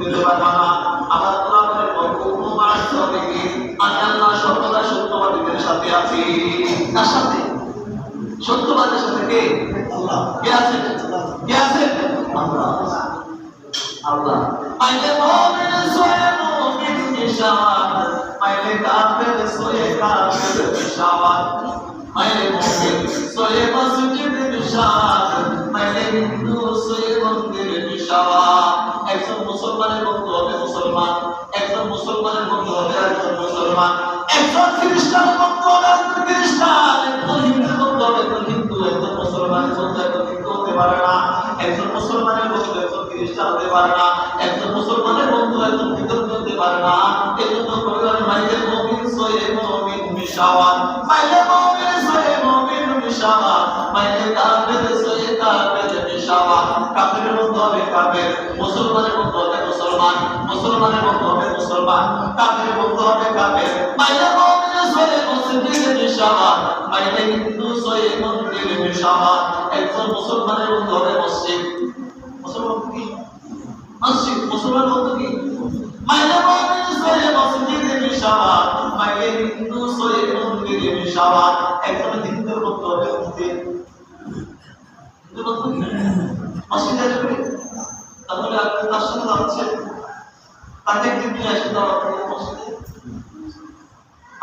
খুঁজে পাবা না। আমার কোরআনের অনুমান হবে কি আমি আল্লাহ সর্বদা সত্যবাদীদের সাথে আছি। কার সাথে? সত্যবাদীর সাথে। কে? আল্লাহ। কে আছে? কে আছে? আল্লাহ। আল্লাহ পাইলে মুমিন সোয়ে মুমিন নিশান, পাইলে কাফের সোয়ে কাফের নিশান, পাইলে মুমিন সোয়ে মসজিদ নিশান, পাইলে হিন্দু সোয়ে মন্দির নিশান। একজন মুসলমানের বন্ধু হবে মুসলমান, একজন মুসলমানের বন্ধু হবে একজন মুসলমান, একজন খ্রিস্টানের বন্ধু হবে একজন খ্রিস্টান, একজন হিন্দুর বন্ধু হবে একজন হিন্দু। একজন মুসলমানের বন্ধু একজন হিন্দু হতে পারে না, একজন মুসলমানের বন্ধু একজন খ্রিস্টান হতে পারে না, একজন মুসলমানের বন্ধু একজন হিন্দু হতে পারে না। এজন্য পরিবার ভাইদের মুমিন সোয়ে মুমিন মিশাওয়াত, পাইলে মুমিন সোয়ে মুমিন মিশাওয়াত, পাইলে কাফের সোয়ে কাফের মিশাওয়াত। কাফেরের বন্ধু হবে কাফের, মুসলমানের বন্ধু হবে মুসলমান, মুসলমানের বন্ধু হবে মুসলমান, কাফেরের বন্ধু হবে কাফের। পাইলে মুমিন সোয়ে মসজিদ মিশাওয়াত, পাইলে হিন্দু সোয়ে মন্দির মিশাওয়াত। একজন মুসলমানের বন্ধু হবে মসজিদ, মুসলমান কি মসজিদ, মুসলমান বন্ধু কি পাইলে মুমিন সোয়ে মসজিদ মিশাওয়াত, পাইলে হিন্দু সোয়ে মন্দির মিশাওয়াত। একজন হিন্দুর বন্ধু হবে মন্দির, হিন্দু বন্ধু কি মসজিদ আসবে। তাহলে আপনি তার সাথে যাচ্ছেন, তাকে একদিন নিয়ে আসেন মসজিদে।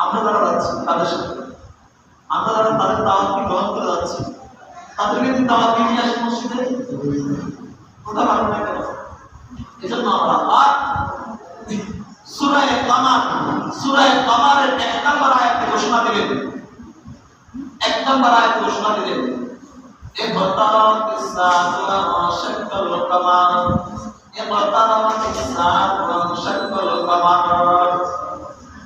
আমরা যারা যাচ্ছি তাদের সাথে, আমরা যারা তাদের দাওয়াতকে গ্রহণ করে যাচ্ছি, তাদেরকে যদি দাওয়াত নিয়ে আসেন মসজিদে, ওটা ভালো না কেন? এজন্য আমরা সূরা কামারের 1 নম্বর আয়াতে ঘোষণা দিলেন, 1 নম্বর আয়াতে ঘোষণা দিলেন ইকতারাত ইসসাআতু ওয়া শাক্কাল কামার, ইকতারাত ইসসাআতু ওয়া শাক্কাল কামার।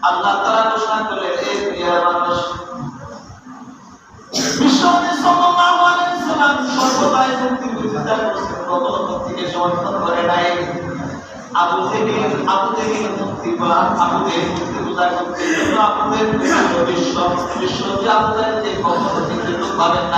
আল্লাহ তাআলা ঘোষণা করলেন, হে প্রিয় মানুষ, বিশ্বনবী সাল্লাল্লাহু আলাইহি সাল্লাম সর্বদাই মুক্তির বিরোধিতা করেছেন, কখনো মুক্তিকে সমর্থন করে নাই। আবু জেহেল মুক্তি পূজা করতে, আবু জেহেল বিশ্ব যে আবু জেহেল যে কখনো ভাবেন না।